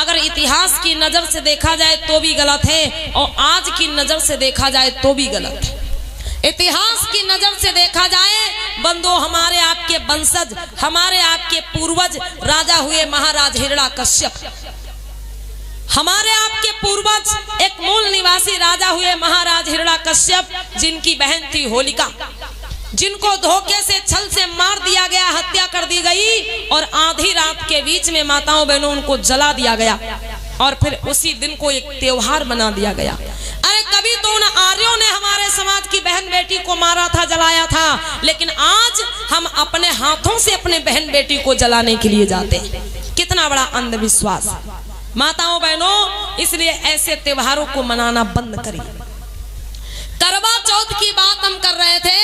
अगर इतिहास की नजर से देखा जाए तो भी गलत है और आज की नजर से देखा जाए तो भी गलत है। इतिहास की नजर से देखा जाए बंदो, हमारे आपके वंशज, हमारे आपके पूर्वज राजा हुए महाराज हिरण्यकश्यप। हमारे आपके पूर्वज एक मूल निवासी राजा हुए महाराज हिरण्यकश्यप, जिनकी बहन थी होलिका, जिनको धोखे से छल से मार दिया गया, हत्या कर दी गई और आधी रात के बीच में माताओं बहनों उनको जला दिया गया और फिर उसी दिन को एक त्योहार बना दिया गया। अरे कभी तो उन आर्यों ने हमारे समाज की बहन बेटी को मारा था, जलाया था, लेकिन आज हम अपने हाथों से अपने बहन बेटी को जलाने के लिए जाते हैं। कितना बड़ा अंधविश्वास माताओं बहनों। इसलिए ऐसे त्योहारों को मनाना बंद करिए। करवा चौथ की बात हम कर रहे थे।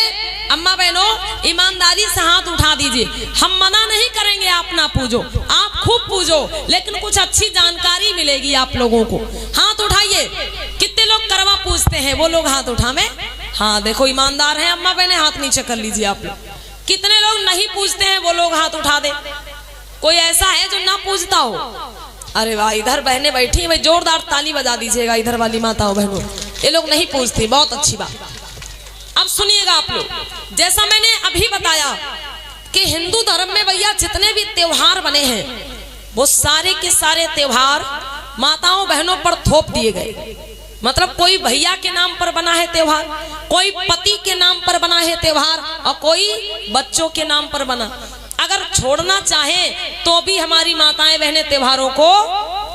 अम्मा बहनों, ईमानदारी से हाथ उठा दीजिए। हम मना नहीं करेंगे आप ना पूजो, आप खूब पूजो, लेकिन कुछ अच्छी जानकारी मिलेगी आप लोगों को। हाथ उठाइए। कितने लोग करवा पूजते हैं वो लोग हाथ उठावे। हाँ देखो, ईमानदार हैं अम्मा बहने, हाथ नीचे कर लीजिए आप लोग। कितने लोग नहीं पूजते हैं वो लोग हाथ उठा दे। कोई ऐसा है जो ना पूजता हो? अरे वाह, इधर बहनें बैठी हैं, भाई जोरदार ताली बजा दीजिएगा इधर वाली माताओं बहनों। ये लोग नहीं पूजती, बहुत अच्छी बात। अब सुनिएगा आप लोग, जैसा मैंने अभी बताया कि हिंदू धर्म में भैया जितने भी त्योहार बने हैं वो सारे के सारे त्योहार माताओं बहनों पर थोप दिए गए। मतलब कोई भैया के नाम पर बना है त्योहार, कोई पति के नाम पर बना है त्योहार और कोई बच्चों के नाम पर बना। अगर छोड़ना चाहे तो भी हमारी माताएं बहनें त्योहारों को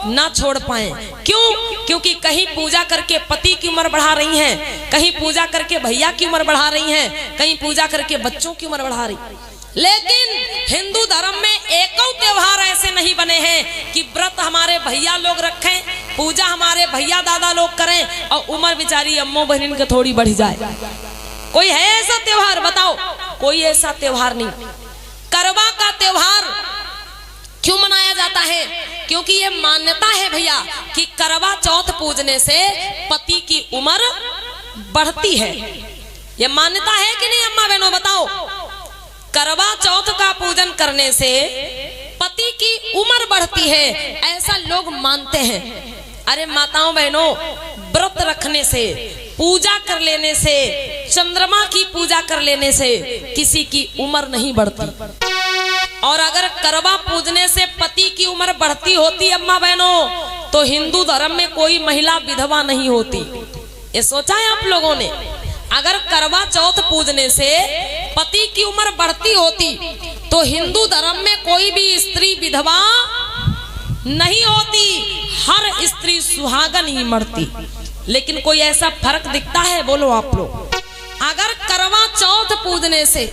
ना छोड़ पाए। क्यों? क्योंकि कहीं पूजा करके पति की उम्र बढ़ा रही हैं, कहीं पूजा करके भैया की उम्र बढ़ा रही हैं, कहीं पूजा करके बच्चों की उम्र बढ़ा रही। लेकिन हिंदू धर्म में एको त्योहार ऐसे नहीं बने हैं कि व्रत हमारे भैया लोग रखें, पूजा हमारे भैया दादा लोग करें और उम्र बेचारी अम्मो बहन की थोड़ी बढ़ जाए। कोई है ऐसा त्योहार? बताओ, कोई ऐसा त्योहार नहीं। करवा का त्योहार क्यों मनाया जाता है? क्योंकि ये मान्यता है भैया कि करवा चौथ पूजने से पति की उम्र बढ़ती है। ये मान्यता है कि नहीं अम्मा बहनों, बताओ? करवा चौथ का पूजन करने से पति की उम्र बढ़ती है, ऐसा लोग मानते हैं। अरे माताओं बहनों, व्रत रखने से, पूजा कर लेने से, चंद्रमा की पूजा कर लेने से किसी की उम्र नहीं बढ़ती। और अगर करवा पूजने से पति की उम्र बढ़ती होती अम्मा बहनों, तो हिंदू धर्म में कोई महिला विधवा नहीं होती। ये सोचा है आप लोगों ने? अगर करवा चौथ पूजने से पति की उम्र बढ़ती होती तो हिंदू धर्म में कोई भी स्त्री विधवा नहीं होती, हर स्त्री सुहागन ही मरती। लेकिन कोई ऐसा फर्क दिखता है? बोलो आप लोग। अगर करवा चौथ पूजने से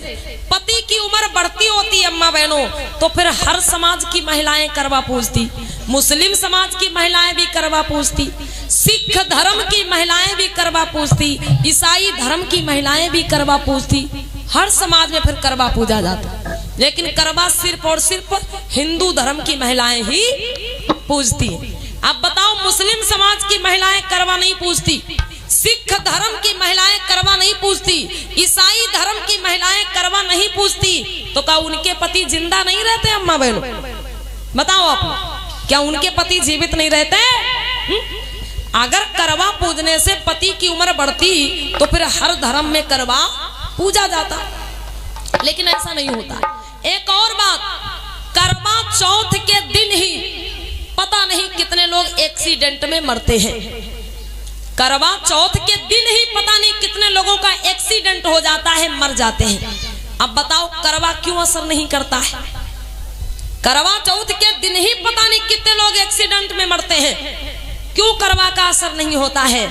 पति की उम्र बढ़ती होती अम्मा बहनों, तो फिर हर समाज की महिलाएं करवा पूजती। मुस्लिम समाज की महिलाएं भी करवा पूजती, सिख धर्म की महिलाएं भी करवा पूजती, ईसाई धर्म की महिलाएं भी करवा पूजती। हर समाज में फिर करवा पूजा जाता। लेकिन करवा सिर्फ और सिर्फ हिंदू धर्म की महिलाएं ही पूजती। अब बताओ, मुस्लिम समाज की महिलाएं करवा नहीं पूजती, सिख धर्म की महिलाएं करवा नहीं पूजती, ईसाई धर्म की महिलाएं करवा नहीं पूजती, तो क्या उनके पति जिंदा नहीं रहते अम्मा बहनों? बताओ आप, क्या उनके पति जीवित नहीं रहते? अगर करवा पूजने से पति की उम्र बढ़ती तो फिर हर धर्म में करवा पूजा जाता, लेकिन ऐसा नहीं होता। एक और बात, करवा चौथ के दिन ही पता नहीं कितने लोग एक्सीडेंट में मरते हैं। करवा चौथ के दिन ही पता नहीं कितने लोगों का एक्सीडेंट हो जाता है, मर जाते हैं। अब बताओ, करवा क्यों असर नहीं करता है? करवा चौथ के दिन ही पता नहीं कितने लोग एक्सीडेंट में मरते हैं, क्यों करवा का असर नहीं होता है?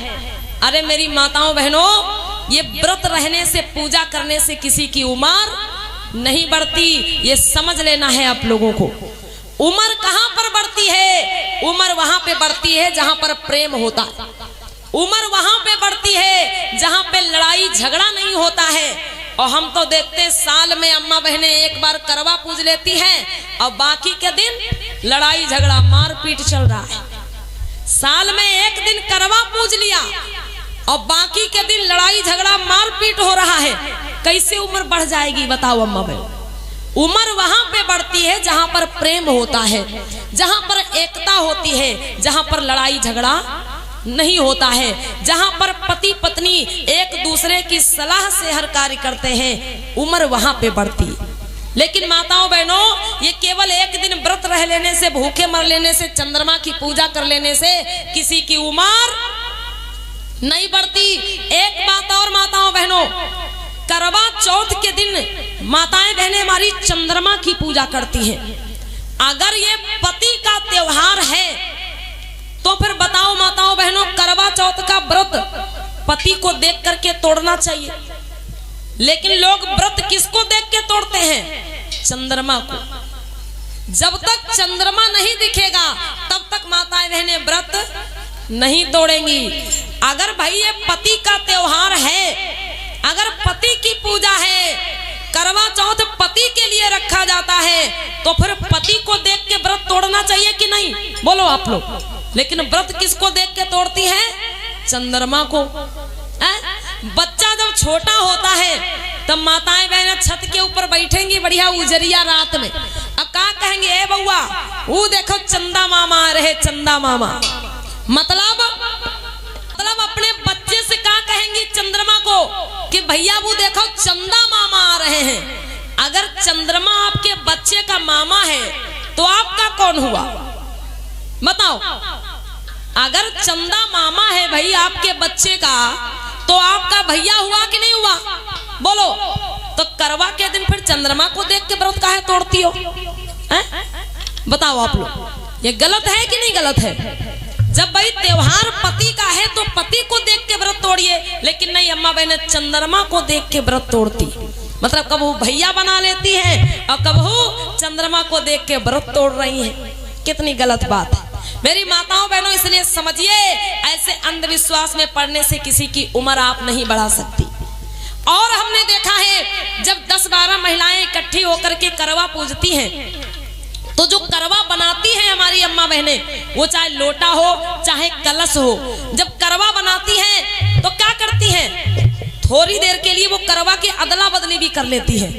अरे मेरी माताओं बहनों, ये व्रत रहने से, पूजा करने से किसी की उम्र नहीं बढ़ती, ये समझ लेना है आप लोगों को। उम्र कहां पर बढ़ती है? उम्र वहां पे बढ़ती है जहां पर प्रेम होता है। उम्र वहां पे बढ़ती है जहां पे लड़ाई झगड़ा नहीं होता है। और हम तो देखते हैं साल में अम्मा बहनें एक बार करवा पूज लेती हैं और बाकी के दिन लड़ाई झगड़ा मारपीट चल रहा है। साल में एक दिन करवा पूज लिया और बाकी के दिन लड़ाई झगड़ा मारपीट हो रहा है। कैसे उम्र बढ़ जाएगी बताओ अम्मा बहन? उम्र वहां पे बढ़ती है जहां पर प्रेम होता है, जहां पर एकता होती है, जहां पर लड़ाई झगड़ा नहीं होता है, जहां पर पति पत्नी एक दूसरे की सलाह से हर कार्य करते हैं, उम्र वहां पे बढ़ती है। लेकिन माताओं बहनों, ये केवल एक दिन व्रत रह लेने से, भूखे मर लेने से, चंद्रमा की पूजा कर लेने से किसी की उम्र नहीं बढ़ती। एक बात और माताओं बहनों, करवा चौथ के दिन माताएं बहनें हमारी चंद्रमा की पूजा करती हैं। अगर ये पति का त्योहार है तो फिर बताओ माताओं बहनों, करवा चौथ का व्रत पति को देख करके तोड़ना चाहिए। लेकिन लोग व्रत किसको देख के तोड़ते हैं? चंद्रमा को। जब तक चंद्रमा नहीं दिखेगा तब तक माताएं बहनें व्रत नहीं तोड़ेंगी। अगर भाई ये पति का त्योहार है, अगर पति की पूजा है, करवा चौथ पति के लिए रखा जाता है, तो फिर पति को देख के व्रत तोड़ना चाहिए कि नहीं? बोलो आप लोग। लेकिन व्रत किसको देख के तोड़ती है? चंद्रमा को। बच्चा जब छोटा होता है तब माताएं बहनें छत के ऊपर बैठेंगी बढ़िया उजरिया रात में, अब क्या कहेंगे? ए बउआ, वो देखो चंदा मामा आ रहे, चंदा मामा। मतलब अपने बच्चे से क्या कहेंगी चंद्रमा को कि भैया वो देखो चंदा मामा आ रहे हैं। अगर चंद्रमा आपके बच्चे का मामा है तो आपका कौन हुआ? बताओ। अगर चंदा मामा है भाई आपके बच्चे का, तो आपका भैया हुआ कि नहीं हुआ? बोलो। तो करवा के दिन फिर चंद्रमा को देख के व्रत काहे तोड़ती हो? बताओ आप लोग, ये गलत है कि नहीं गलत है? जब भाई त्योहार पति का है तो पति को देख के व्रत तोड़िए। लेकिन नहीं, अम्मा बहने चंद्रमा को देख के व्रत तोड़ती, मतलब कब वो भैया बना लेती है और कब वो चंद्रमा को देख के व्रत तोड़ रही है। कितनी गलत बात है मेरी माताओं बहनों। इसलिए समझिए, ऐसे अंधविश्वास में पड़ने से किसी की उम्र आप नहीं बढ़ा सकती। और हमने देखा है जब 10-12 महिलाएं इकट्ठी होकर के करवा पूजती हैं, तो जो करवा बनाती हैं हमारी अम्मा बहनें, वो चाहे लोटा हो चाहे कलश हो, जब करवा बनाती हैं तो क्या करती हैं? थोड़ी देर के लिए वो करवा की अदला बदली भी कर लेती है।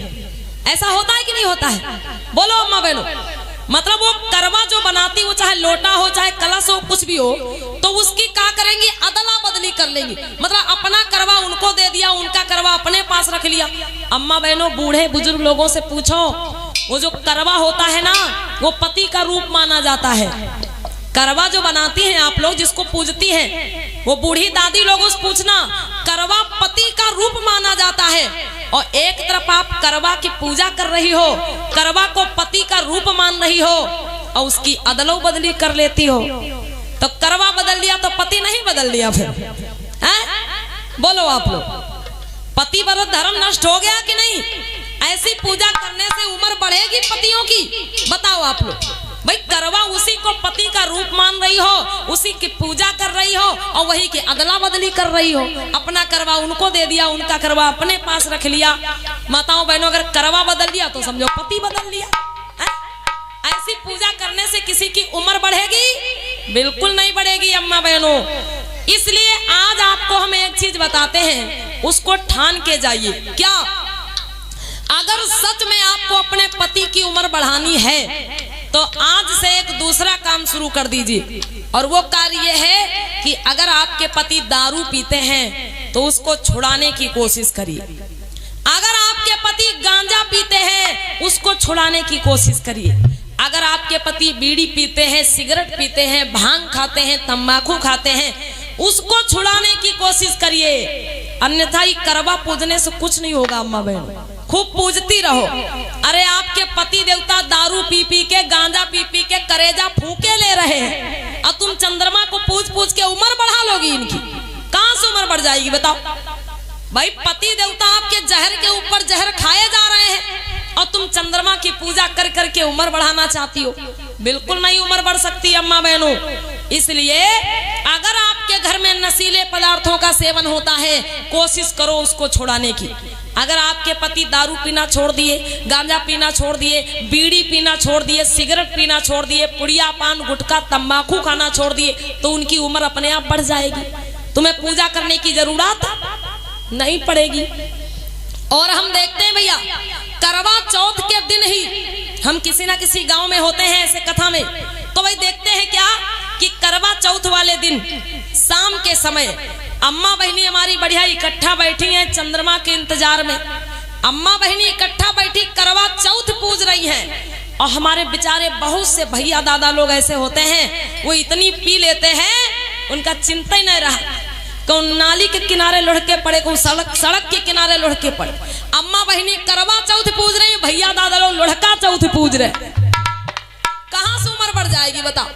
ऐसा होता है कि नहीं होता है? बोलो अम्मा बहनों। मतलब वो करवा जो बनाती, वो चाहे लोटा हो चाहे कलश हो, कुछ भी हो, तो उसकी क्या करेंगी? अदला बदली कर लेंगी। मतलब अपना करवा उनको दे दिया, उनका करवा अपने पास रख लिया। अम्मा बहनों, बूढ़े बुजुर्ग लोगों से पूछो, वो जो करवा होता है ना, वो पति का रूप माना जाता है। करवा जो बनाती हैं आप लोग, जिसको पूजती हैं, वो बूढ़ी दादी लोगों से पूछना, करवा पति का रूप माना जाता है। और एक तरफ आप करवा की पूजा कर रही हो, करवा को पति का रूप मान रही हो, और उसकी अदलो बदली कर लेती हो। तो करवा बदल दिया तो पति नहीं बदल दिया फिर? बोलो आप लोग, पति व्रत धर्म नष्ट हो गया कि नहीं? ऐसी पूजा करने से उम्र बढ़ेगी पतियों की? बताओ आप लोग। भाई करवा उसी को पति का रूप मान रही हो, उसी की पूजा कर रही हो, और वही की अदला बदली कर रही हो। अपना करवा उनको दे दिया, उनका करवा अपने पास रख लिया। माताओं बहनों, अगर करवा बदल दिया तो समझो पति बदल लिया। ऐसी पूजा करने से किसी की उम्र बढ़ेगी? बिल्कुल नहीं बढ़ेगी अम्मा बहनों। इसलिए आज आपको हम एक चीज बताते हैं, उसको ठान के जाइए। क्या? अगर सच में आपको अपने पति की उम्र बढ़ानी है तो आज से एक दूसरा काम शुरू कर दीजिए, और वो कार्य ये है कि अगर आपके पति दारू पीते हैं तो उसको छुड़ाने की कोशिश करिए। अगर आपके पति गांजा पीते हैं, उसको छुड़ाने की कोशिश करिए। अगर आपके पति बीड़ी पीते हैं, सिगरेट पीते हैं, भांग खाते हैं, तंबाकू खाते हैं, उसको छुड़ाने की कोशिश करिए। अन्यथा ही करवा पूजने से कुछ नहीं होगा अम्मा बहन। खूब पूजती रहो। अरे आपके पति देवता दारू पी पी के, गांजा पी पी के करेजा फूके ले रहे हैं, और तुम चंद्रमा को पूज पूज के उम्र बढ़ा लोगी इनकी। कहां से उम्र बढ़ जाएगी बताओ? भाई पति देवता आपके जहर के ऊपर जहर खाए जा रहे हैं, और तुम चंद्रमा की पूजा कर करके उम्र बढ़ाना चाहती हो? बिल्कुल नहीं उम्र बढ़ सकती अम्मा बहनों। इसलिए अगर आपके घर में नशीले पदार्थों का सेवन होता है, कोशिश करो उसको छुड़ाने की। अगर आपके पति दारू पीना छोड़ दिए, गांजा पीना छोड़ दिए, बीड़ी पीना छोड़ दिए, सिगरेट पीना छोड़ दिए, पुड़िया पान गुटखा तंबाकू खाना छोड़ दिए, तो उनकी उम्र अपने आप बढ़ जाएगी। तुम्हें पूजा करने की जरूरत नहीं पड़ेगी। और हम देखते हैं भैया करवा चौथ के दिन ही हम किसी ना किसी गांव में होते हैं ऐसे कथा में, तो वही देखते हैं क्या कि करवा चौथ वाले दिन शाम के समय अम्मा बहनी हमारी बढ़िया इकट्ठा बैठी हैं चंद्रमा के इंतजार में। अम्मा बहनी इकट्ठा बैठी करवा चौथ पूज रही हैं, और हमारे बेचारे बहुत से भैया दादा लोग ऐसे होते हैं वो इतनी पी लेते हैं उनका चिंता ही नहीं रहा, कौन नाली के किनारे लुढ़के पड़े, कौन सड़क के किनारे लुढ़के पड़े। अम्मा बहनी करवा चौथ पूज रही है, भैया दादा लोग लुढ़का चौथ पूज रहे, कहां से उम्र बढ़ जाएगी बताओ।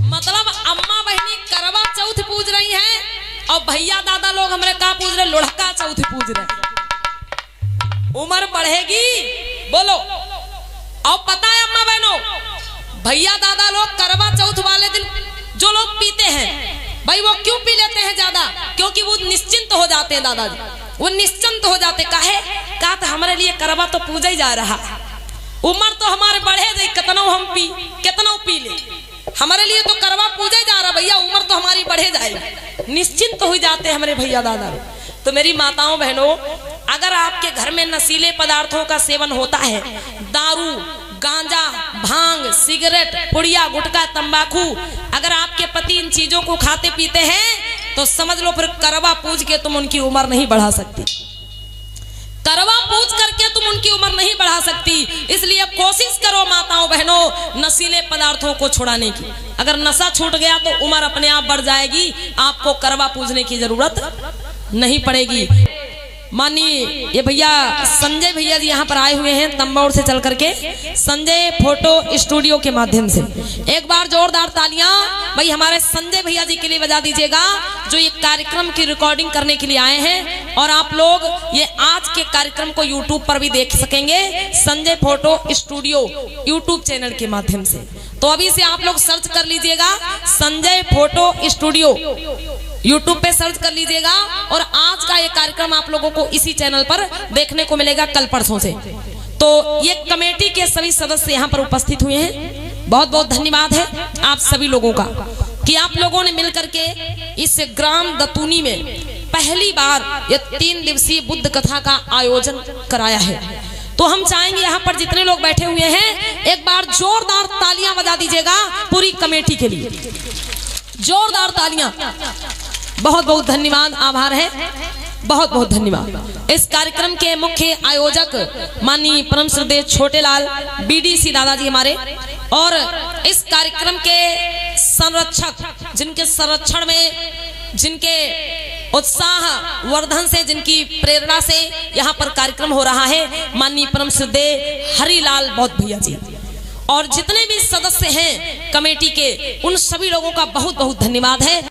मतलब अम्मा बहनी करवा चौथ पूज रही हैं और भैया दादा लोग हमारे कहा पूज रहे, लुढ़का चौथ पूज रहे, उम्र बढ़ेगी बोलो। और पता है अम्मा बहनों, भैया दादा लोग करवा चौथ वाले दिन जो लोग पीते हैं भाई वो क्यों पी लेते हैं ज्यादा, क्योंकि वो निश्चिंत हो जाते हैं दादाजी, वो निश्चिंत हो जाते। काहे कहा तो हमारे लिए करवा तो पूजा ही जा रहा, उम्र तो हमारे बढ़े जाए, कितनों पी ले, हमारे लिए तो करवा पूजा ही जा रहा भैया, उम्र तो हमारी बढ़े जाए, निश्चिंत हो जाते हैं हमारे भैया दादा। तो मेरी माताओं बहनों, अगर आपके घर में नशीले पदार्थों का सेवन होता है, दारू, गांजा, भांग, सिगरेट, पुड़िया, गुटखा, तंबाकू, अगर आपके पति इन चीजों को खाते पीते हैं तो समझ लो फिर करवा पूज के तुम उनकी उम्र नहीं बढ़ा सकती, करवा पूज करके तुम उनकी उम्र नहीं बढ़ा सकती। इसलिए कोशिश करो माताओं बहनों नशीले पदार्थों को छुड़ाने की। अगर नशा छूट गया तो उम्र अपने आप बढ़ जाएगी, आपको करवा पूजने की जरूरत नहीं पड़ेगी। मानिए ये भैया संजय भैया जी यहाँ पर आए हुए हैं तंबौर से चल करके, संजय फोटो स्टूडियो के माध्यम से। एक बार जोरदार तालियां भाई हमारे संजय भैया जी के लिए बजा दीजिएगा, जो ये कार्यक्रम की रिकॉर्डिंग करने के लिए आए हैं। और आप लोग ये आज के कार्यक्रम को यूट्यूब पर भी देख सकेंगे, Sanjay photo studio YouTube channel के माध्यम से। तो अभी से आप लोग सर्च कर लीजिएगा संजय फोटो स्टूडियो, यूट्यूब पे सर्च कर लीजिएगा। और आज का ये कार्यक्रम आप लोगों को इसी चैनल पर देखने को मिलेगा कल परसों से। तो ये कमेटी के सभी सदस्य यहाँ पर उपस्थित हुए हैं, बहुत बहुत धन्यवाद है आप सभी लोगों का कि आप लोगों ने मिलकर के इस ग्राम दतूनी में पहली बार ये 3 दिवसीय बुद्ध कथा का आयोजन कराया है। तो हम चाहेंगे यहाँ पर जितने लोग बैठे हुए हैं एक बार जोरदार तालियां बजा दीजिएगा पूरी कमेटी के लिए, जोरदार तालियां। बहुत बहुत धन्यवाद, आभार है, बहुत बहुत धन्यवाद। इस कार्यक्रम के मुख्य आयोजक माननीय परम श्रद्धेय छोटेलाल बीडीसी दादाजी हमारे, और इस कार्यक्रम के संरक्षक जिनके संरक्षण में, जिनके उत्साह वर्धन से, जिनकी प्रेरणा से यहाँ पर कार्यक्रम हो रहा है, माननीय परम श्रद्धेय हरिलाल बौद्ध भैया जी। और जितने भी सदस्य हैं कमेटी के उन सभी लोगों का बहुत बहुत धन्यवाद है।